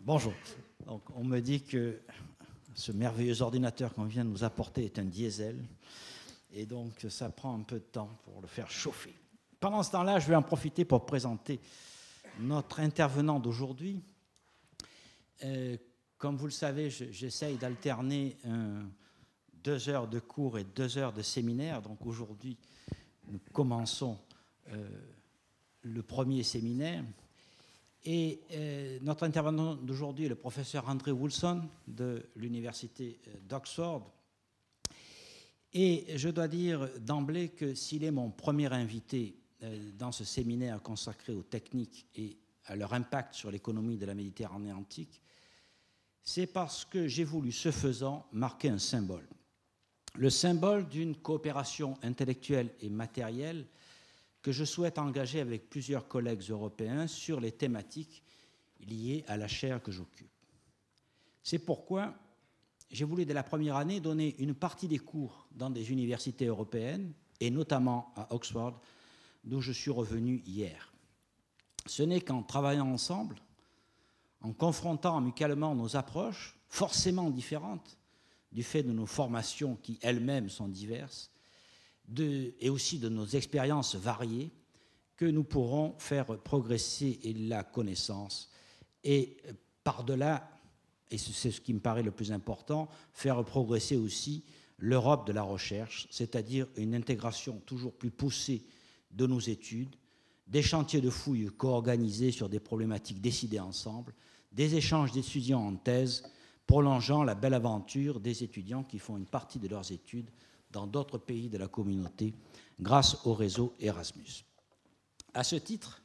Bonjour. Donc, on me dit que ce merveilleux ordinateur qu'on vient de nous apporter est un diesel, et donc ça prend un peu de temps pour le faire chauffer. Pendant ce temps-là, je vais en profiter pour présenter notre intervenant d'aujourd'hui. Comme vous le savez, j'essaye d'alterner 2 heures de cours et 2 heures de séminaire. Donc aujourd'hui, nous commençons le premier séminaire. Et notre intervenant d'aujourd'hui est le professeur Andrew Wilson de l'université d'Oxford. Et je dois dire d'emblée que s'il est mon premier invité dans ce séminaire consacré aux techniques et à leur impact sur l'économie de la Méditerranée antique, c'est parce que j'ai voulu, ce faisant, marquer un symbole. Le symbole d'une coopération intellectuelle et matérielle que je souhaite engager avec plusieurs collègues européens sur les thématiques liées à la chaire que j'occupe. C'est pourquoi j'ai voulu, dès la première année, donner une partie des cours dans des universités européennes, et notamment à Oxford, d'où je suis revenu hier. Ce n'est qu'en travaillant ensemble, en confrontant amicalement nos approches, forcément différentes, du fait de nos formations qui elles-mêmes sont diverses, et aussi de nos expériences variées, que nous pourrons faire progresser la connaissance et par-delà, et c'est ce qui me paraît le plus important, faire progresser aussi l'Europe de la recherche, c'est-à-dire une intégration toujours plus poussée de nos études, des chantiers de fouilles co-organisés sur des problématiques décidées ensemble, des échanges d'étudiants en thèse, prolongeant la belle aventure des étudiants qui font une partie de leurs études dans d'autres pays de la communauté grâce au réseau Erasmus. À ce titre,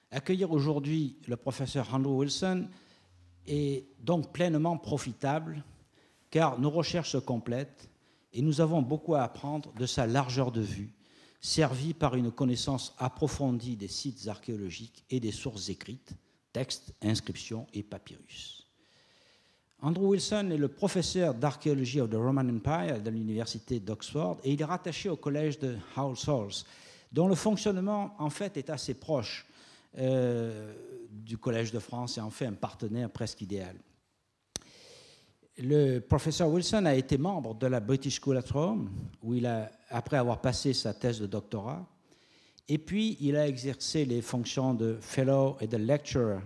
accueillir aujourd'hui le professeur Andrew Wilson est donc pleinement profitable car nos recherches se complètent et nous avons beaucoup à apprendre de sa largeur de vue, servie par une connaissance approfondie des sites archéologiques et des sources écrites, textes, inscriptions et papyrus. Andrew Wilson est le professeur d'archéologie of the Roman Empire de l'université d'Oxford et il est rattaché au collège de All Souls, dont le fonctionnement en fait est assez proche du Collège de France et en fait un partenaire presque idéal. Le professeur Wilson a été membre de la British School at Rome, où il a, après avoir passé sa thèse de doctorat, et puis il a exercé les fonctions de fellow et de lecturer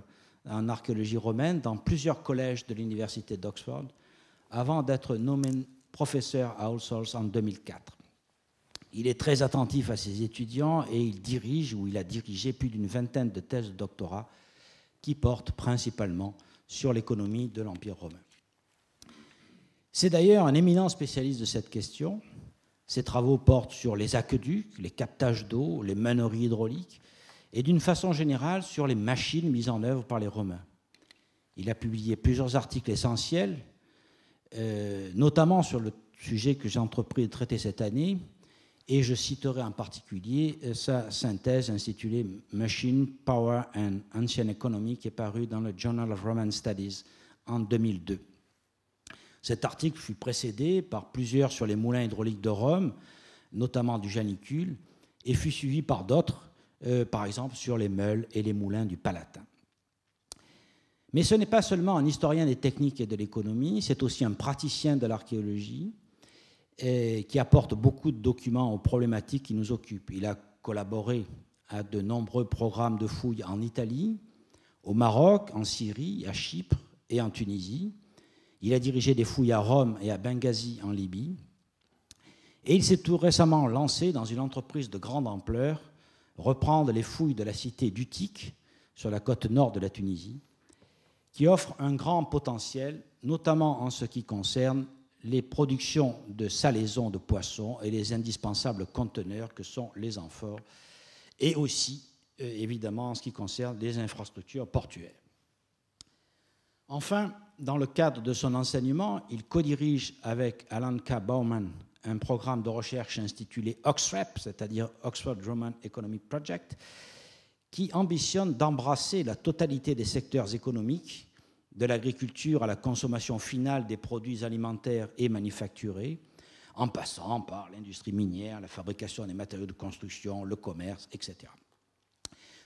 en archéologie romaine dans plusieurs collèges de l'université d'Oxford, avant d'être nommé professeur à All Souls en 2004. Il est très attentif à ses étudiants et il dirige ou il a dirigé plus d'une vingtaine de thèses de doctorat qui portent principalement sur l'économie de l'Empire romain. C'est d'ailleurs un éminent spécialiste de cette question. Ses travaux portent sur les aqueducs, les captages d'eau, les mèneries hydrauliques et d'une façon générale sur les machines mises en œuvre par les Romains. Il a publié plusieurs articles essentiels, notamment sur le sujet que j'ai entrepris de traiter cette année, et je citerai en particulier sa synthèse intitulée « Machine, Power and Ancient Economy » qui est parue dans le Journal of Roman Studies en 2002. Cet article fut précédé par plusieurs sur les moulins hydrauliques de Rome, notamment du Janicule, et fut suivi par d'autres, par exemple sur les meules et les moulins du Palatin. Mais ce n'est pas seulement un historien des techniques et de l'économie, c'est aussi un praticien de l'archéologie qui apporte beaucoup de documents aux problématiques qui nous occupent. Il a collaboré à de nombreux programmes de fouilles en Italie, au Maroc, en Syrie, à Chypre et en Tunisie. Il a dirigé des fouilles à Rome et à Benghazi en Libye. Et il s'est tout récemment lancé dans une entreprise de grande ampleur, reprendre les fouilles de la cité d'Utique, sur la côte nord de la Tunisie, qui offre un grand potentiel, notamment en ce qui concerne les productions de salaisons de poissons et les indispensables conteneurs que sont les amphores, et aussi, évidemment, en ce qui concerne les infrastructures portuaires. Enfin, dans le cadre de son enseignement, il co-dirige avec Alan K. Bauman un programme de recherche intitulé OXREP, c'est-à-dire Oxford Roman Economic Project, qui ambitionne d'embrasser la totalité des secteurs économiques, de l'agriculture à la consommation finale des produits alimentaires et manufacturés, en passant par l'industrie minière, la fabrication des matériaux de construction, le commerce, etc.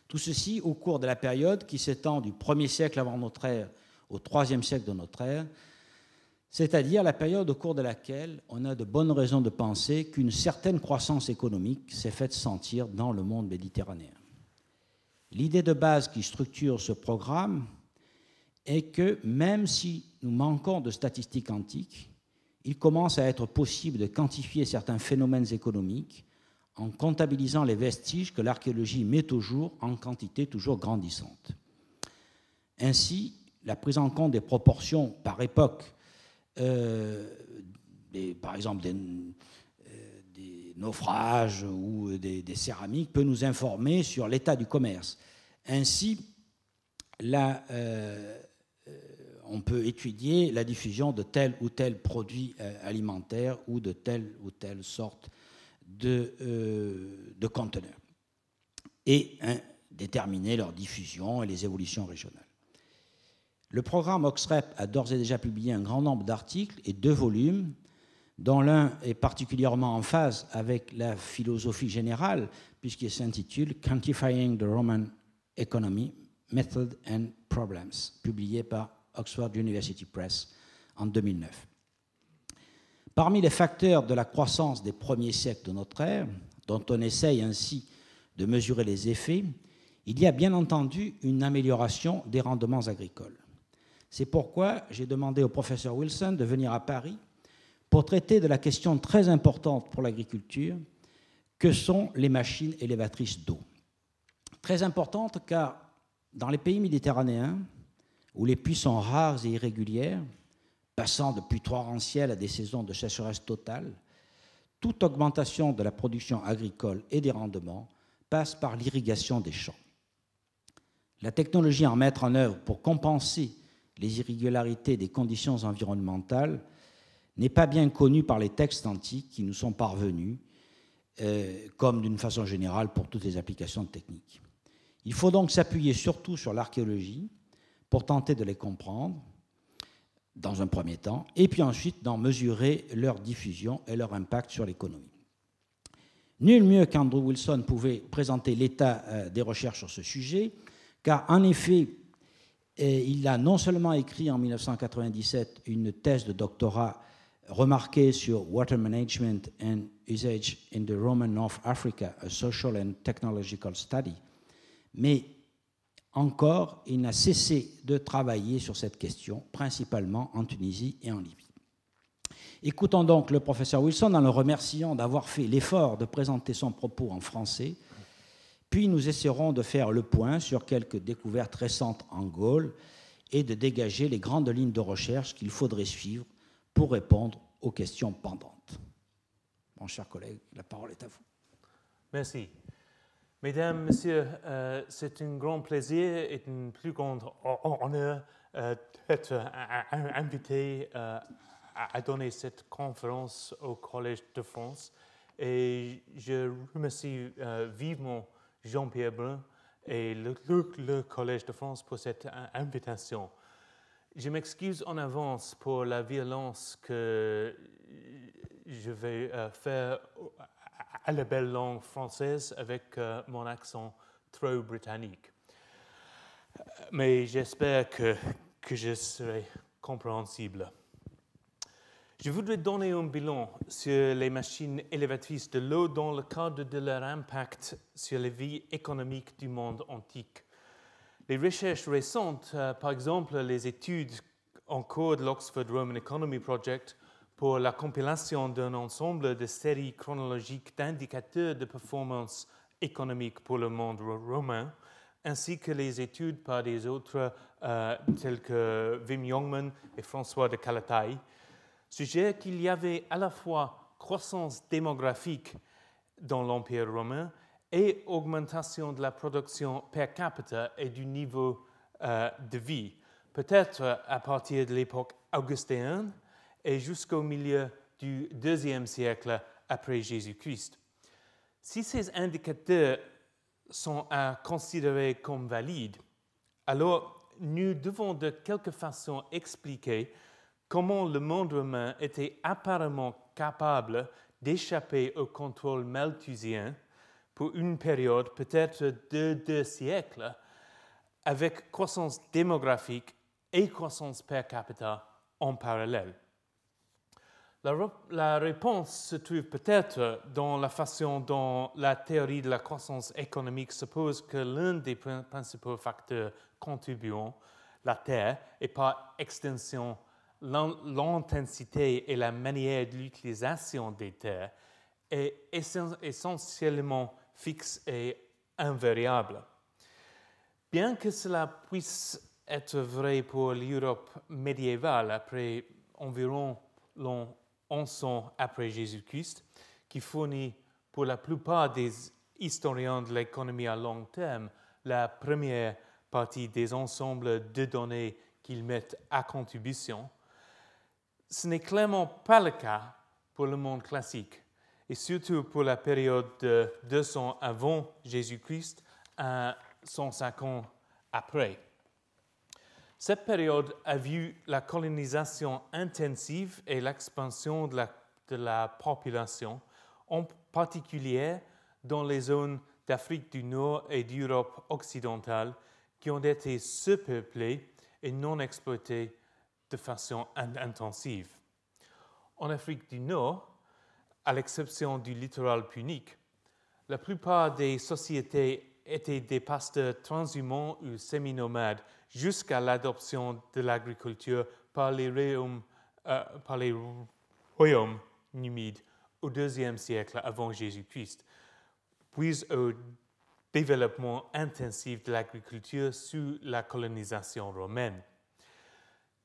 Tout ceci au cours de la période qui s'étend du 1er siècle avant notre ère au IIIe siècle de notre ère, c'est-à-dire la période au cours de laquelle on a de bonnes raisons de penser qu'une certaine croissance économique s'est faite sentir dans le monde méditerranéen. L'idée de base qui structure ce programme est que même si nous manquons de statistiques antiques, il commence à être possible de quantifier certains phénomènes économiques en comptabilisant les vestiges que l'archéologie met au jour en quantité toujours grandissante. Ainsi, la prise en compte des proportions par époque, par exemple des naufrages ou des céramiques, peut nous informer sur l'état du commerce. Ainsi, on peut étudier la diffusion de tel ou tel produit alimentaire ou de telle ou telle sorte de conteneurs et déterminer leur diffusion et les évolutions régionales. Le programme OXREP a d'ores et déjà publié un grand nombre d'articles et 2 volumes, dont l'un est particulièrement en phase avec la philosophie générale, puisqu'il s'intitule « Quantifying the Roman Economy, Method and Problems », publié par Oxford University Press en 2009. Parmi les facteurs de la croissance des premiers siècles de notre ère, dont on essaye ainsi de mesurer les effets, il y a bien entendu une amélioration des rendements agricoles. C'est pourquoi j'ai demandé au professeur Wilson de venir à Paris pour traiter de la question très importante pour l'agriculture que sont les machines élévatrices d'eau. Très importante car dans les pays méditerranéens, où les pluies sont rares et irrégulières, passant de pluies torrentielles à des saisons de sécheresse totale, toute augmentation de la production agricole et des rendements passe par l'irrigation des champs. La technologie à mettre en œuvre pour compenser les irrégularités des conditions environnementales n'est pas bien connue par les textes antiques qui nous sont parvenus, comme d'une façon générale pour toutes les applications techniques. Il faut donc s'appuyer surtout sur l'archéologie pour tenter de les comprendre dans un premier temps, et puis ensuite d'en mesurer leur diffusion et leur impact sur l'économie. Nul mieux qu'Andrew Wilson pouvait présenter l'état des recherches sur ce sujet, car en effet, il a non seulement écrit en 1997 une thèse de doctorat remarquée sur Water Management and Usage in the Roman North Africa, a Social and Technological Study, mais encore, il n'a cessé de travailler sur cette question, principalement en Tunisie et en Libye. Écoutons donc le professeur Wilson en le remerciant d'avoir fait l'effort de présenter son propos en français, puis nous essaierons de faire le point sur quelques découvertes récentes en Gaule et de dégager les grandes lignes de recherche qu'il faudrait suivre pour répondre aux questions pendantes. Mon cher collègue, la parole est à vous. Merci. Mesdames, Messieurs, c'est un grand plaisir et un plus grand honneur d'être invité à donner cette conférence au Collège de France. Et je remercie vivement Jean-Pierre Brun et le Collège de France pour cette invitation. Je m'excuse en avance pour la violence que je vais faire à la belle langue française avec mon accent trop britannique. Mais j'espère que je serai compréhensible. Je voudrais donner un bilan sur les machines élévatrices de l'eau dans le cadre de leur impact sur la vie économique du monde antique. Les recherches récentes, par exemple les études en cours de l'Oxford Roman Economy Project pour la compilation d'un ensemble de séries chronologiques d'indicateurs de performance économique pour le monde romain, ainsi que les études par des autres tels que Wim Jongman et François de Calataï, suggèrent qu'il y avait à la fois croissance démographique dans l'Empire romain et augmentation de la production per capita et du niveau de vie, peut-être à partir de l'époque augustéenne et jusqu'au milieu du IIe siècle après Jésus-Christ. Si ces indicateurs sont à considérer comme valides, alors nous devons de quelque façon expliquer comment le monde romain était apparemment capable d'échapper au contrôle malthusien pour une période peut-être de 2 siècles, avec croissance démographique et croissance per capita en parallèle. La réponse se trouve peut-être dans la façon dont la théorie de la croissance économique suppose que l'un des principaux facteurs contribuant, la terre, et par extension l'intensité et la manière de l'utilisation des terres, est essentiellement fixe et invariable. Bien que cela puisse être vrai pour l'Europe médiévale après environ l'an 1100 après Jésus-Christ, qui fournit pour la plupart des historiens de l'économie à long terme la première partie des ensembles de données qu'ils mettent à contribution, ce n'est clairement pas le cas pour le monde classique, et surtout pour la période de 200 avant Jésus-Christ à 150 après. Cette période a vu la colonisation intensive et l'expansion de la population, en particulier dans les zones d'Afrique du Nord et d'Europe occidentale qui ont été surpeuplées et non exploitées de façon intensive. En Afrique du Nord, à l'exception du littoral punique, la plupart des sociétés étaient des pasteurs transhumants ou semi-nomades jusqu'à l'adoption de l'agriculture par les royaumes numides au IIe siècle avant Jésus-Christ, puis au développement intensif de l'agriculture sous la colonisation romaine.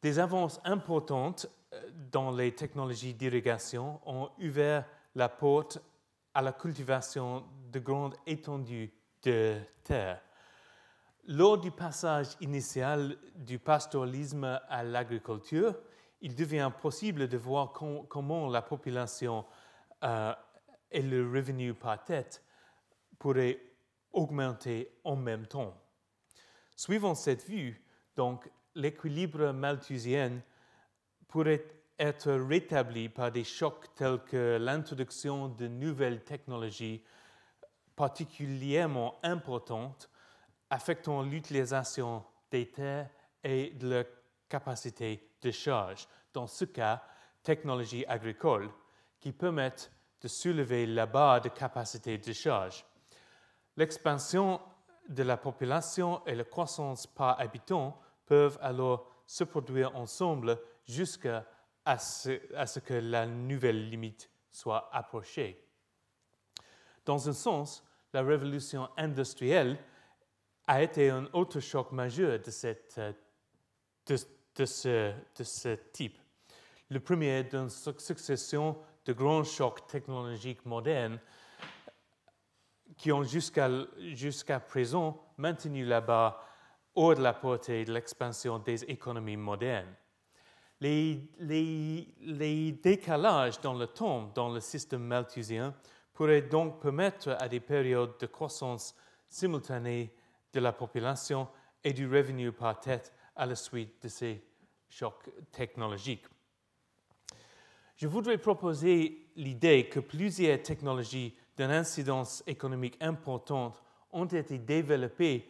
Des avances importantes dans les technologies d'irrigation ont ouvert la porte à la cultivation de grandes étendues de terre. Lors du passage initial du pastoralisme à l'agriculture, il devient possible de voir comment la population et le revenu par tête pourraient augmenter en même temps. Suivant cette vue, donc, l'équilibre malthusien pourrait être rétabli par des chocs tels que l'introduction de nouvelles technologies particulièrement importantes affectant l'utilisation des terres et de leur capacité de charge. Dans ce cas, technologies agricoles qui permettent de soulever la barre de capacité de charge. L'expansion de la population et la croissance par habitant peuvent alors se produire ensemble jusqu'à ce que la nouvelle limite soit approchée. Dans un sens, la révolution industrielle a été un autre choc majeur de ce type. Le premier d'une succession de grands chocs technologiques modernes qui ont jusqu'à présent maintenu la barre hors de la portée de l'expansion des économies modernes. Les décalages dans le temps dans le système malthusien pourraient donc permettre à des périodes de croissance simultanée de la population et du revenu par tête à la suite de ces chocs technologiques. Je voudrais proposer l'idée que plusieurs technologies d'une incidence économique importante ont été développées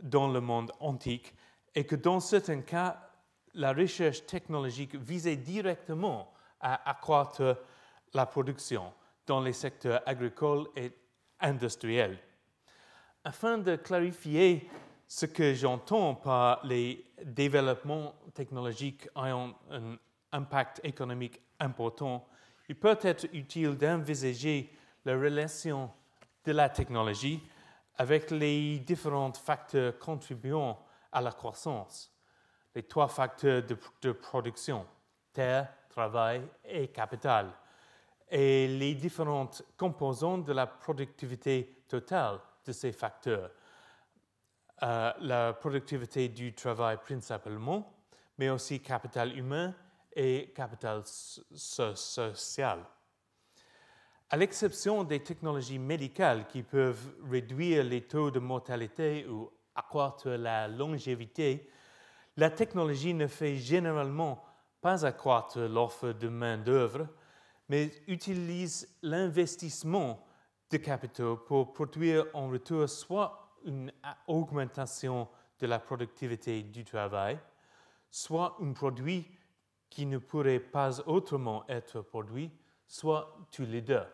dans le monde antique et que dans certains cas, la recherche technologique visait directement à accroître la production dans les secteurs agricoles et industriels. Afin de clarifier ce que j'entends par les développements technologiques ayant un impact économique important, il peut être utile d'envisager la relation de la technologie avec les différents facteurs contribuant à la croissance. Les trois facteurs de production, terre, travail et capital, et les différentes composantes de la productivité totale de ces facteurs. La productivité du travail principalement, mais aussi capital humain et capital social. À l'exception des technologies médicales qui peuvent réduire les taux de mortalité ou accroître la longévité, la technologie ne fait généralement pas accroître l'offre de main-d'œuvre, mais utilise l'investissement de capitaux pour produire en retour soit une augmentation de la productivité du travail, soit un produit qui ne pourrait pas autrement être produit, soit tous les deux.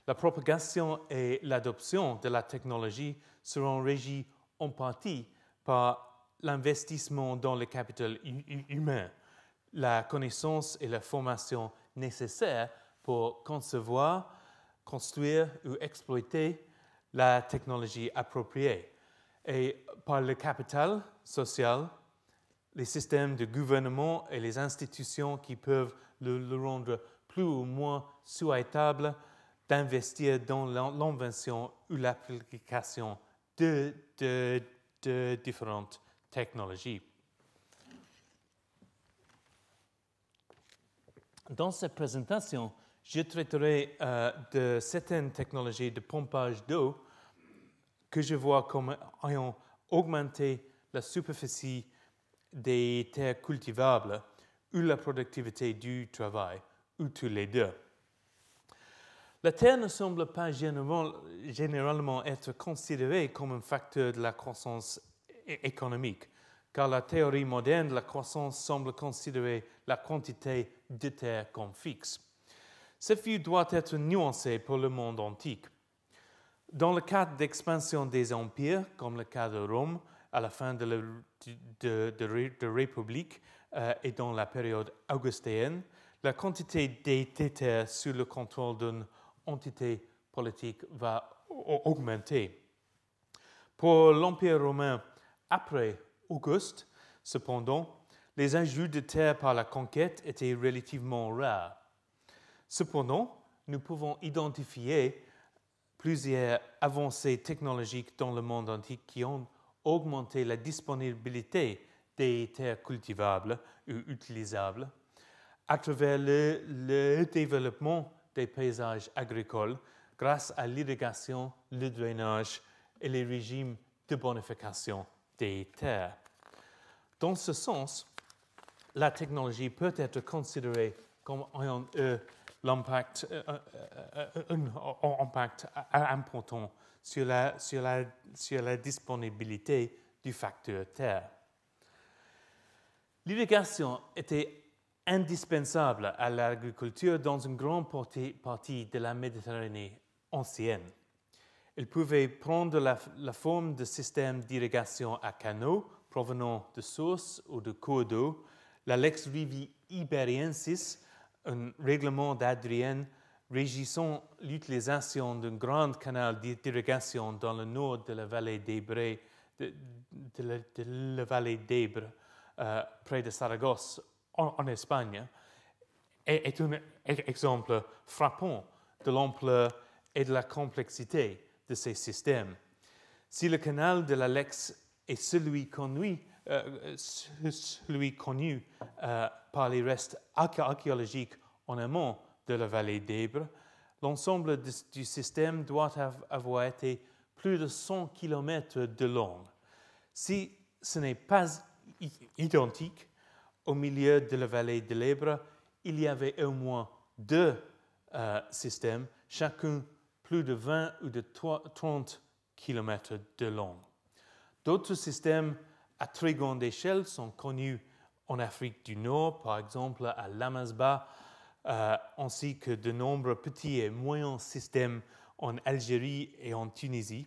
La propagation et l'adoption de la technologie seront régies en partie par l'investissement dans le capital humain, la connaissance et la formation nécessaires pour concevoir, construire ou exploiter la technologie appropriée, et par le capital social, les systèmes de gouvernement et les institutions qui peuvent le rendre plus ou moins souhaitable d'investir dans l'invention ou l'application de différentes technologies. Dans cette présentation, je traiterai de certaines technologies de pompage d'eau que je vois comme ayant augmenté la superficie des terres cultivables ou la productivité du travail, ou tous les deux. La terre ne semble pas généralement être considérée comme un facteur de la croissance économique, car la théorie moderne de la croissance semble considérer la quantité de terre comme fixe. Ce vue doit être nuancé pour le monde antique. Dans le cadre d'expansion des empires, comme le cas de Rome à la fin de la République et dans la période augustéenne, la quantité des terres sous le contrôle d'une entité politique va augmenter. Pour l'Empire romain après Auguste, cependant, les ajouts de terres par la conquête étaient relativement rares. Cependant, nous pouvons identifier plusieurs avancées technologiques dans le monde antique qui ont augmenté la disponibilité des terres cultivables ou utilisables à travers le développement des paysages agricoles grâce à l'irrigation, le drainage et les régimes de bonification des terres. Dans ce sens, la technologie peut être considérée comme ayant l'impact important sur la disponibilité du facteur terre. L'irrigation était indispensable à l'agriculture dans une grande partie de la Méditerranée ancienne. Elle pouvait prendre la forme de systèmes d'irrigation à canaux provenant de sources ou de cours d'eau, la Lex Rivi Iberiensis, un règlement d'Adrienne régissant l'utilisation d'un grand canal d'irrigation dans le nord de la vallée d'Ebre, près de Saragosse, en Espagne, est un exemple frappant de l'ampleur et de la complexité de ces systèmes. Si le canal de la Lex est celui connu par les restes archéologiques en amont de la vallée d'Ebre, l'ensemble du système doit avoir été plus de 100 km de long. Si ce n'est pas identique, au milieu de la vallée de l'Ebre, il y avait au moins deux systèmes, chacun plus de 20 ou de 30 km de long. D'autres systèmes à très grande échelle sont connus en Afrique du Nord, par exemple à Lamazba, ainsi que de nombreux petits et moyens systèmes en Algérie et en Tunisie,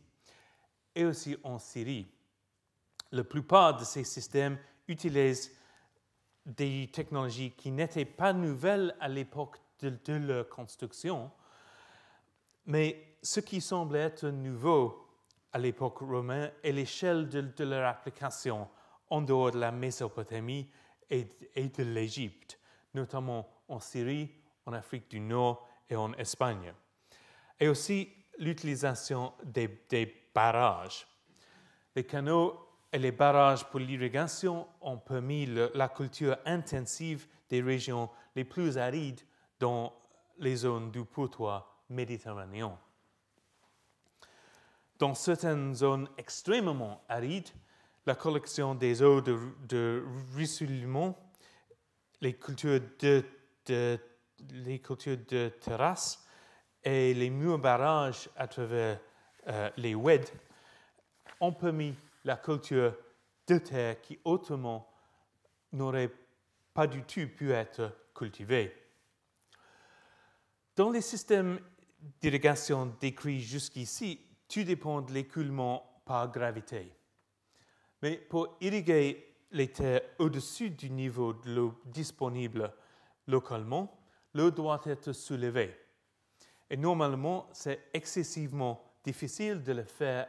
et aussi en Syrie. La plupart de ces systèmes utilisent des technologies qui n'étaient pas nouvelles à l'époque de leur construction, mais ce qui semble être nouveau à l'époque romaine est l'échelle de leur application en dehors de la Mésopotamie et de l'Égypte, notamment en Syrie, en Afrique du Nord et en Espagne. Et aussi l'utilisation des barrages. Les canaux et les barrages pour l'irrigation ont permis la culture intensive des régions les plus arides dans les zones du pourtour méditerranéen. Dans certaines zones extrêmement arides, la collection des eaux de ruissellement, les cultures de terrasses et les murs barrages à travers les oueds ont permis la culture de terre qui autrement n'aurait pas du tout pu être cultivé. Dans les systèmes d'irrigation décrits jusqu'ici, tout dépend de l'écoulement par gravité. Mais pour irriguer les terres au-dessus du niveau de l'eau disponible localement, l'eau doit être soulevée. Et normalement, c'est excessivement difficile de le faire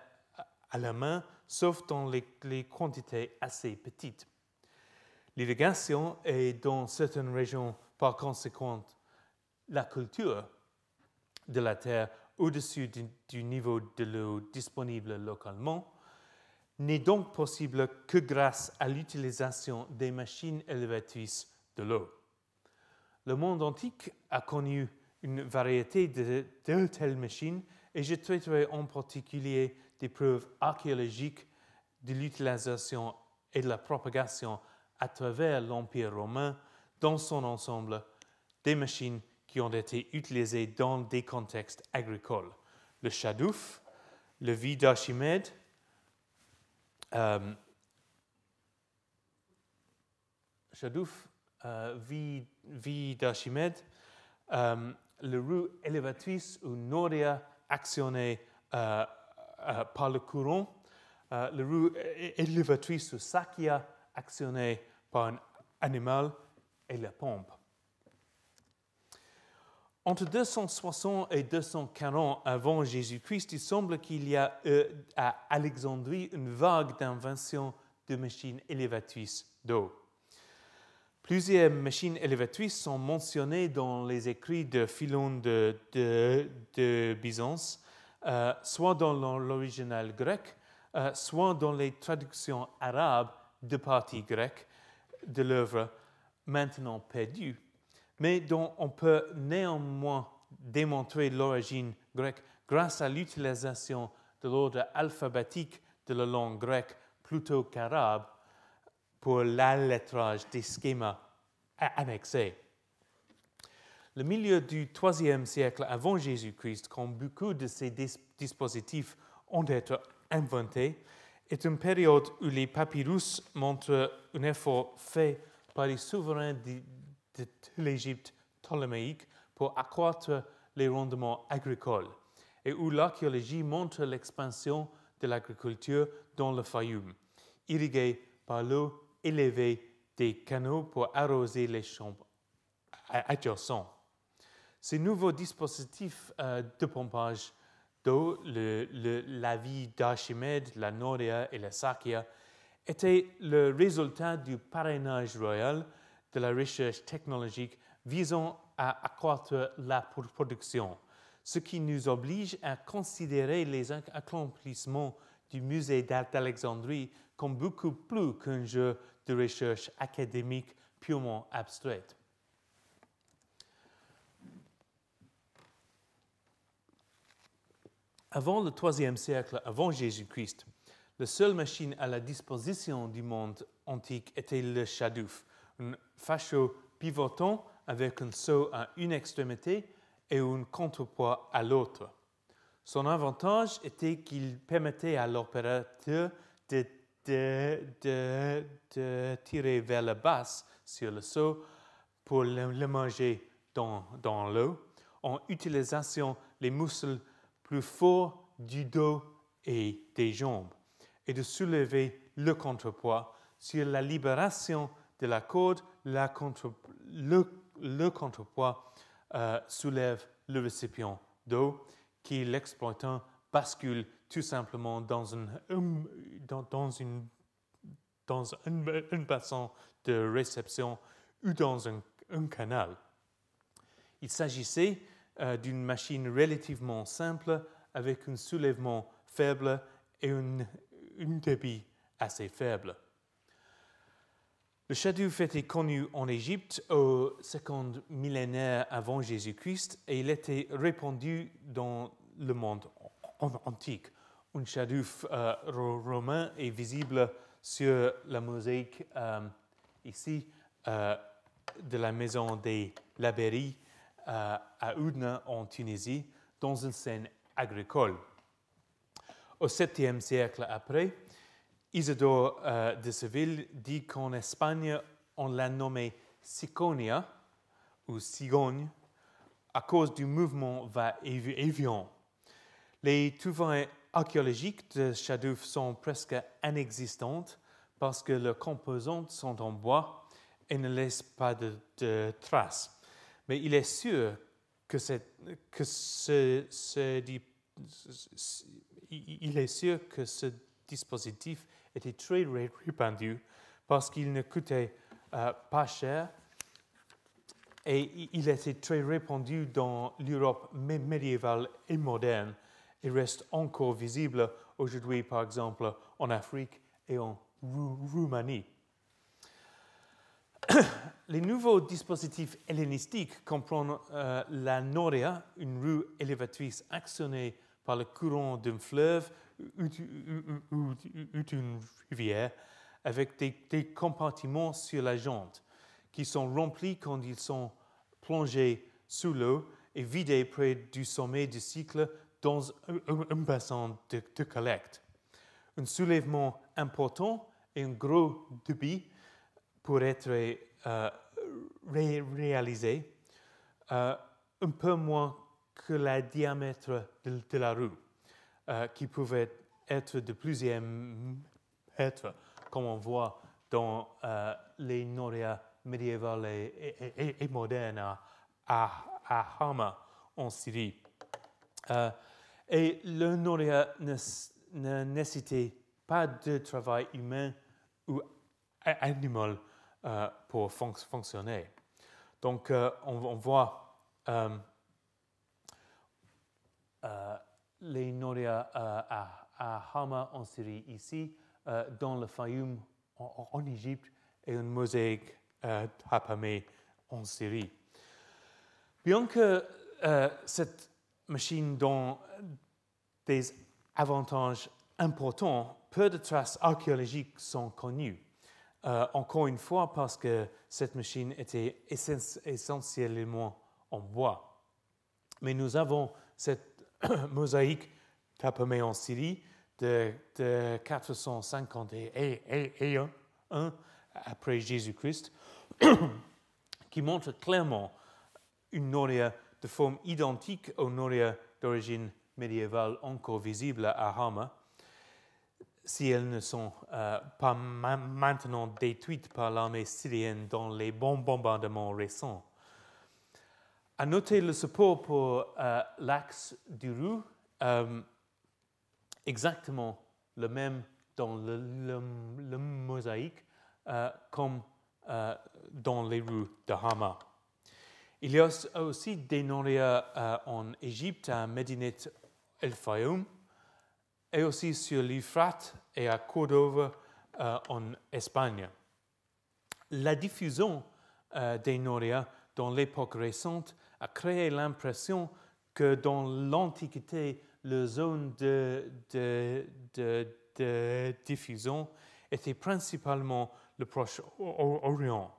à la main, sauf dans les quantités assez petites. L'irrigation est dans certaines régions, par conséquent, la culture de la terre au-dessus du niveau de l'eau disponible localement n'est donc possible que grâce à l'utilisation des machines élevatrices de l'eau. Le monde antique a connu une variété de telles machines et je traiterai en particulier des preuves archéologiques de l'utilisation et de la propagation à travers l'Empire romain dans son ensemble des machines qui ont été utilisées dans des contextes agricoles. Le chadouf, le vie d'Archimède, vie d'Archimède, le roue élévatrice ou noria actionnée par le courant, le roue élévatrice ou sakia actionnée par un animal et la pompe. Entre 260 et 240 avant Jésus-Christ, il semble qu'il y a à Alexandrie une vague d'invention de machines élévatrices d'eau. Plusieurs machines élévatrices sont mentionnées dans les écrits de Philon de Byzance, soit dans l'original grec, soit dans les traductions arabes de parties grecques de l'œuvre maintenant perdue, mais dont on peut néanmoins démontrer l'origine grecque grâce à l'utilisation de l'ordre alphabétique de la langue grecque plutôt qu'arabe pour l'allettrage des schémas annexés. Le milieu du IIIe siècle avant Jésus-Christ, quand beaucoup de ces dispositifs ont été inventés, est une période où les papyrus montrent un effort fait par les souverains de l'Égypte ptoléméique pour accroître les rendements agricoles et où l'archéologie montre l'expansion de l'agriculture dans le Fayoum, irriguée par l'eau élevée des canaux pour arroser les champs adjacents. Ces nouveaux dispositifs de pompage d'eau, la vie d'Archimède, la noria et la sakia, étaient le résultat du parrainage royal de la recherche technologique visant à accroître la production, ce qui nous oblige à considérer les accomplissements du musée d'Alexandrie comme beaucoup plus qu'un jeu de recherche académique purement abstraite. Avant le IIIe siècle avant Jésus-Christ, la seule machine à la disposition du monde antique était le chadouf, un facho pivotant avec un seau à une extrémité et un contrepoids à l'autre. Son avantage était qu'il permettait à l'opérateur de tirer vers la base sur le seau pour le manger dans l'eau en utilisant les muscles plus forts du dos et des jambes et de soulever le contrepoids. Sur la libération de la corde, le contrepoids soulève le récipient d'eau qui, l'exploitant, bascule tout simplement dans un bassin de réception ou dans un canal. Il s'agissait d'une machine relativement simple avec un soulèvement faible et un débit assez faible. Le chadouf était connu en Égypte au second millénaire avant Jésus-Christ et il était répandu dans le monde antique. Un chadouf romain est visible sur la mosaïque ici de la maison des Labéry à Oudna en Tunisie dans une scène agricole. Au 7e siècle après, Isidore de Séville dit qu'en Espagne, on l'a nommée Siconia, ou Cigogne, à cause du mouvement va-et-vient. Les trouvailles archéologiques de Chadouf sont presque inexistantes parce que leurs composantes sont en bois et ne laissent pas de traces. Mais il est sûr que ce dispositif était très répandu parce qu'il ne coûtait pas cher et il était très répandu dans l'Europe médiévale et moderne et reste encore visible aujourd'hui, par exemple, en Afrique et en Roumanie. Les nouveaux dispositifs hellénistiques comprennent la noria, une roue élévatrice actionnée par le courant d'un fleuve ou d'une rivière, avec des compartiments sur la jante qui sont remplis quand ils sont plongés sous l'eau et vidés près du sommet du cycle dans un bassin de collecte. Un soulèvement important et un gros débit pour être réalisé, un peu moins que le diamètre de la roue, qui pouvait être de plusieurs mètres, comme on voit dans les norias médiévales et modernes à Hama, en Syrie. Et le noria ne nécessitait pas de travail humain ou animal pour fonctionner. Donc, on voit les norias à Hama en Syrie ici, dans le Fayoum en Égypte et une mosaïque d'Apamé en Syrie. Bien que cette machine donne des avantages importants, peu de traces archéologiques sont connues. Encore une fois, parce que cette machine était essentiellement en bois. Mais nous avons cette mosaïque d'Apamé en Syrie de 451 après Jésus-Christ, qui montre clairement une noria de forme identique aux norias d'origine médiévale encore visibles à Hama, si elles ne sont pas maintenant détruites par l'armée syrienne dans les bombardements récents. À noter le support pour l'axe du roue, exactement le même dans le mosaïque comme dans les roues de Hama. Il y a aussi des norias en Égypte, à Médinat el-Fayoum, et aussi sur l'Euphrate et à Cordova en Espagne. La diffusion des norias dans l'époque récente a créé l'impression que dans l'Antiquité, la zone de diffusion était principalement le Proche-Orient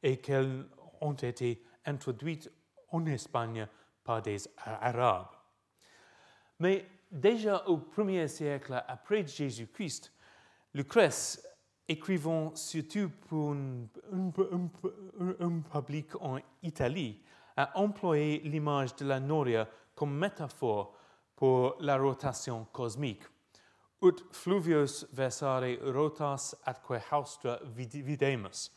et qu'elles ont été introduites en Espagne par des Arabes. Mais déjà au 1er siècle après Jésus-Christ, Lucrèce, écrivant surtout pour un public en Italie, a employé l'image de la noria comme métaphore pour la rotation cosmique. Ut fluvius versare rotas atque haustra videmus,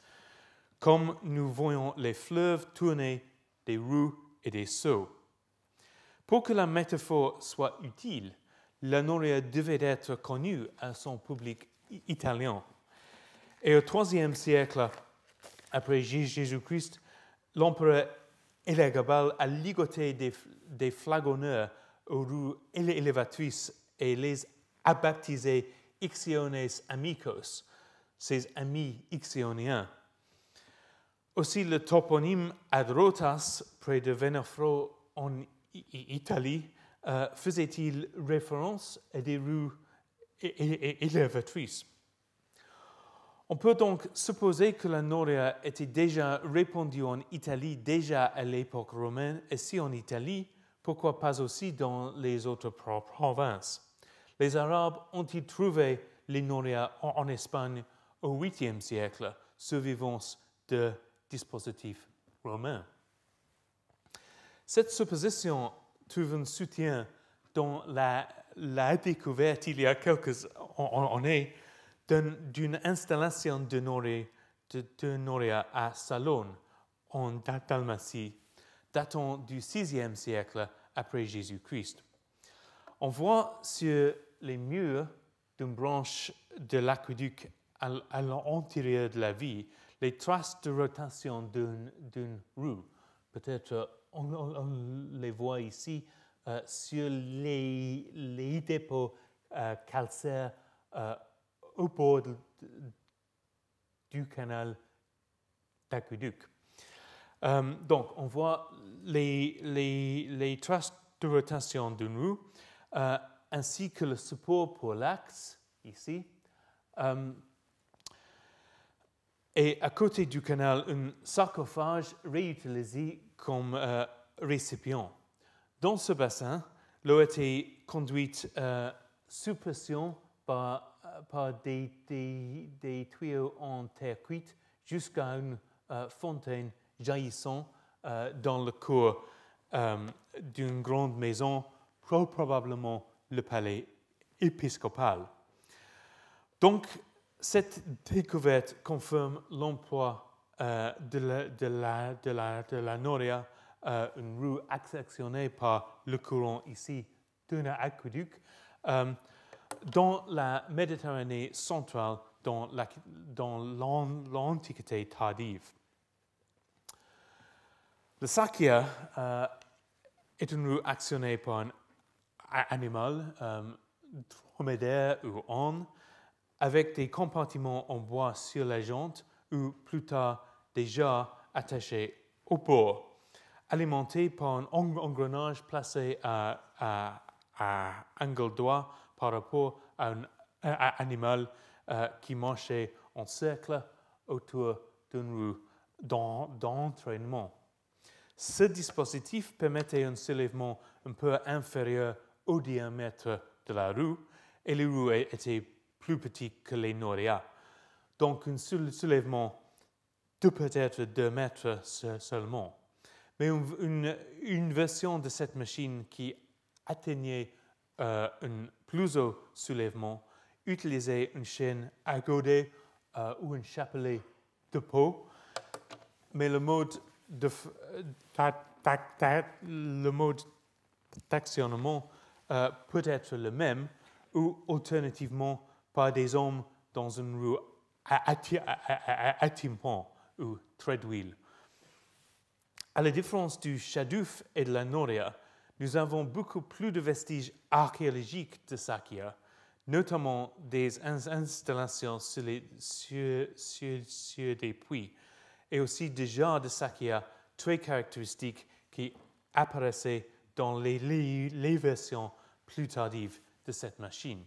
comme nous voyons les fleuves tourner des roues et des seaux. Pour que la métaphore soit utile, la noria devait être connue à son public italien. Et au IIIe siècle après Jésus-Christ, l'empereur Élagabal a ligoté des flagonneurs aux roues élévatrices et les a baptisés Ixiones Amicos, ses amis ixioniens. Aussi le toponyme ad rotas, près de Venafro en Italie, faisait-il référence à des roues élévatrices. On peut donc supposer que la noria était déjà répandue en Italie déjà à l'époque romaine, et si en Italie, pourquoi pas aussi dans les autres provinces. Les Arabes ont-ils trouvé les norias en Espagne au 8e siècle, survivance de dispositifs romains. Cette supposition trouve un soutien dans la découverte, il y a quelques années, d'une installation de Noria à Salone, en Dalmatie, datant du VIe siècle après Jésus-Christ. On voit sur les murs d'une branche de l'aqueduc à l'intérieur de la ville les traces de rotation d'une rue. Peut-être on les voit ici sur les dépôts calcaires au bord du canal d'aqueduc. Donc, on voit les traces de rotation d'une rue, ainsi que le support pour l'axe, ici. Et à côté du canal, un sarcophage réutilisé comme récipient. Dans ce bassin, l'eau a été conduite sous pression par des tuyaux en terre cuite jusqu'à une fontaine jaillissant dans le cour d'une grande maison, probablement le palais épiscopal. Donc, cette découverte confirme l'emploi de la Noria, une rue actionnée par le courant ici d'un aqueduc, dans la Méditerranée centrale, dans l'Antiquité tardive. Le Sakia est une rue actionnée par un animal, dromadaire ou âne, avec des compartiments en bois sur la jante ou plus tard déjà attachés au bord, alimentés par un engrenage placé à angle droit par rapport à un animal qui marchait en cercle autour d'une rue d'entraînement. Ce dispositif permettait un soulèvement un peu inférieur au diamètre de la rue et les roues étaient plus petites que les Noria. Donc un soulèvement de peut-être 2 mètres seulement. Mais une version de cette machine qui atteignait un plus haut soulèvement utilisait une chaîne à godet ou un chapelet de peau, mais le mode d'actionnement peut être le même ou alternativement par des hommes dans une rue à tympan ou treadwheel. À la différence du Shadouf et de la Noria, nous avons beaucoup plus de vestiges archéologiques de Sakia, notamment des installations sur des puits, et aussi des genres de Sakia très caractéristiques qui apparaissaient dans les versions plus tardives de cette machine.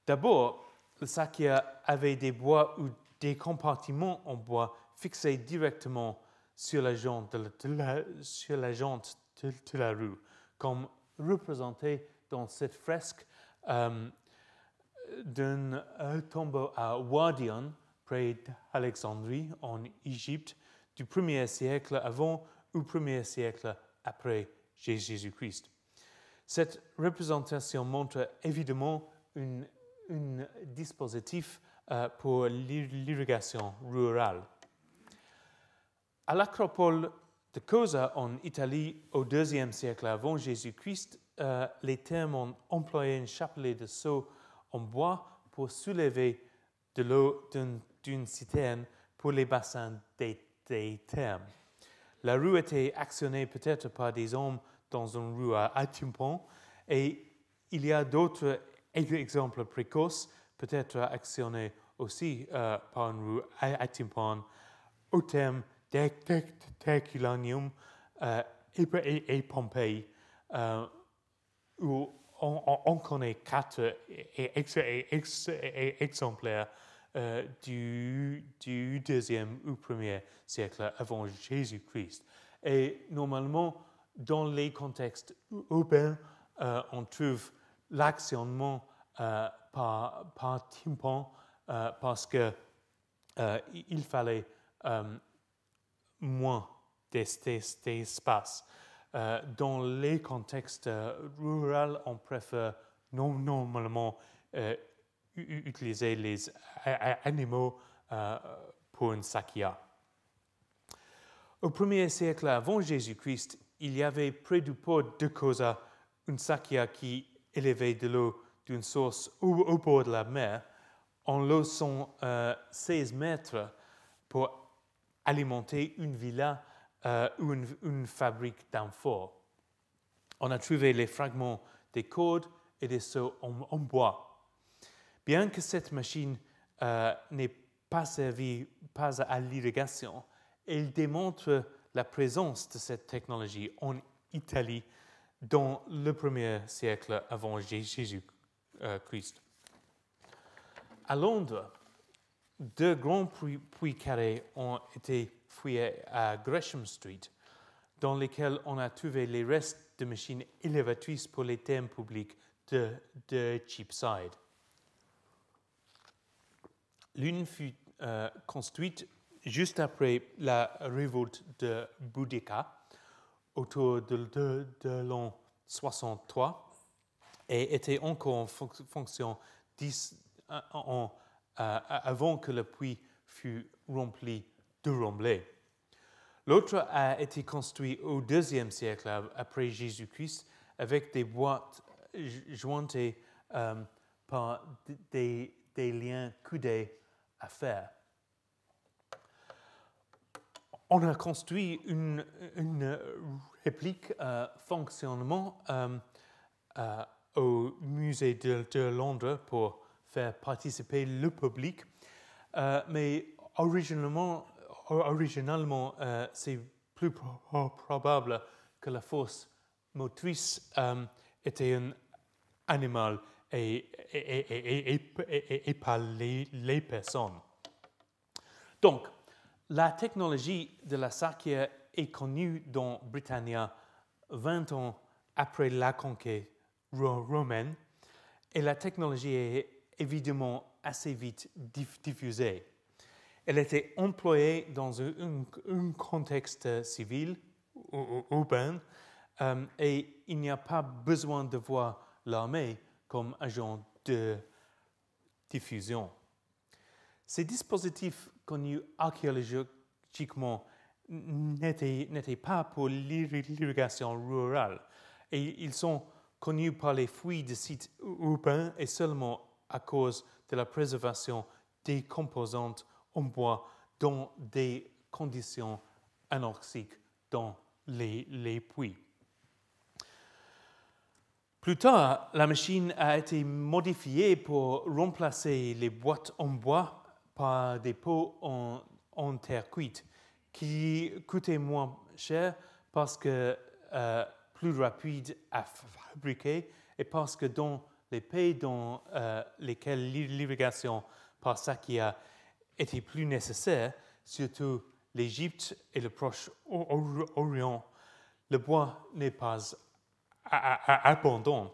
D'abord, le Sakia avait des bois ou des compartiments en bois fixés directement sur la jante de la rue, comme représenté dans cette fresque d'un tombeau à Wadian, près d'Alexandrie, en Égypte, du 1er siècle avant ou 1er siècle après Jésus-Christ. Cette représentation montre évidemment un dispositif pour l'irrigation rurale. À l'acropole de Cosa, en Italie, au IIe siècle avant Jésus-Christ, les thermes ont employé un chapelet de seaux en bois pour soulever de l'eau d'une citerne pour les bassins des thermes. La rue était actionnée peut-être par des hommes dans une rue à tympan, et il y a d'autres exemples précoces, peut-être actionnés aussi par une rue à tympan, au terme d'Herculaneum et Pompéi, où on connaît 4 exemplaires du 2e ou 1er siècle avant Jésus-Christ. Et normalement, dans les contextes urbains, on trouve l'actionnement par tympan parce qu'il fallait moins d'espace. Dans les contextes ruraux, on préfère normalement utiliser les animaux pour une sakya. Au 1er siècle avant Jésus-Christ, il y avait près du port de Kosa une sakya qui élevait de l'eau d'une source au bord de la mer en lançant 16 mètres pour alimenter une villa ou une fabrique d'amphores. On a trouvé les fragments des cordes et des seaux en bois. Bien que cette machine n'ait pas servi à l'irrigation, elle démontre la présence de cette technologie en Italie dans le 1er siècle avant Jésus-Christ. À Londres, 2 grands puits carrés ont été fouillés à Gresham Street, dans lesquels on a trouvé les restes de machines élévatrices pour les termes publics de Cheapside. L'une fut construite juste après la révolte de Boudica, autour de l'an 63, et était encore en fonction 10 ans avant que le puits fût rempli de remblai. L'autre a été construit au 2e siècle après Jésus-Christ avec des boîtes jointées par des liens coudés à fer. On a construit une réplique fonctionnement au musée de Londres pour faire participer le public, mais originalement, c'est plus probable que la force motrice était un animal et pas les personnes. Donc, la technologie de la sakya est connue dans Britannia 20 ans après la conquête romaine, et la technologie est évidemment assez vite diffusée. Elle était employée dans un contexte civil ou urbain, et il n'y a pas besoin de voir l'armée comme agent de diffusion. Ces dispositifs connus archéologiquement n'étaient pas pour l'irrigation rurale, et ils sont connus par les fouilles de sites urbains et seulement à cause de la préservation des composantes en bois dans des conditions anoxiques dans les puits. Plus tard, la machine a été modifiée pour remplacer les boîtes en bois par des pots en terre cuite qui coûtaient moins cher parce que plus rapide à fabriquer et parce que dans les pays dans lesquels l'irrigation par sakya était plus nécessaire, surtout l'Égypte et le Proche-Orient, le bois n'est pas abondant.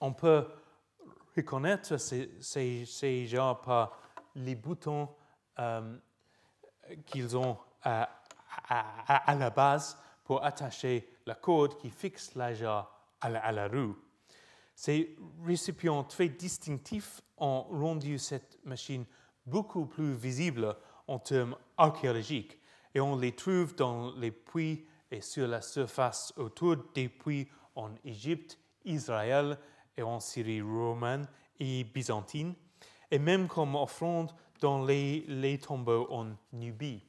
On peut reconnaître ces gens par les boutons qu'ils ont à la base pour attacher la corde qui fixe la jarre à la roue. Ces récipients très distinctifs ont rendu cette machine beaucoup plus visible en termes archéologiques, et on les trouve dans les puits et sur la surface autour des puits en Égypte, Israël et en Syrie romaine et byzantine, et même comme offrande dans les tombeaux en Nubie.